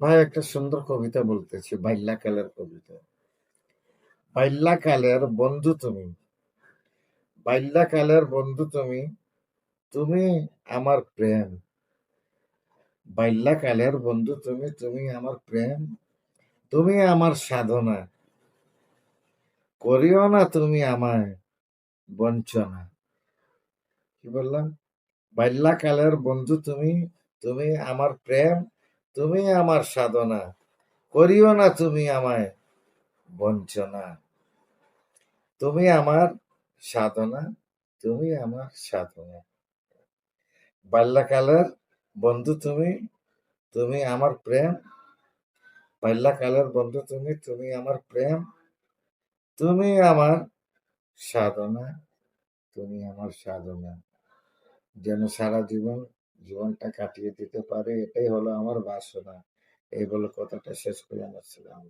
ভাই একটা সুন্দর কবিতা বলতেছি, বাল্যকালের কবিতা। বাল্যকালের বন্ধু তুমি, বাল্যকালের বন্ধু তুমি, তুমি আমার প্রেম। বাল্যকালের বন্ধু তুমি, তুমি আমার প্রেম, তুমি আমার সাধনা। করিও না তুমি আমায় বঞ্চনা। কি বললাম? বাল্যকালের বন্ধু তুমি, তুমি আমার প্রেম, তুমি আমার সাধনা। করিও না তুমি আমায় বঞ্চনা। তুমি আমার সাধনা, তুমি আমার সাধনা। বাল্যকালের বন্ধু তুমি, তুমি আমার প্রেম। বাল্যকালের বন্ধু তুমি, তুমি আমার প্রেম, তুমি আমার সাধনা, তুমি আমার সাধনা। যেন সারা জীবনটা কাটিয়ে দিতে পারে, এটাই হলো আমার বাসনা। এই বলে কথাটা শেষ করে আমার ছিলাম।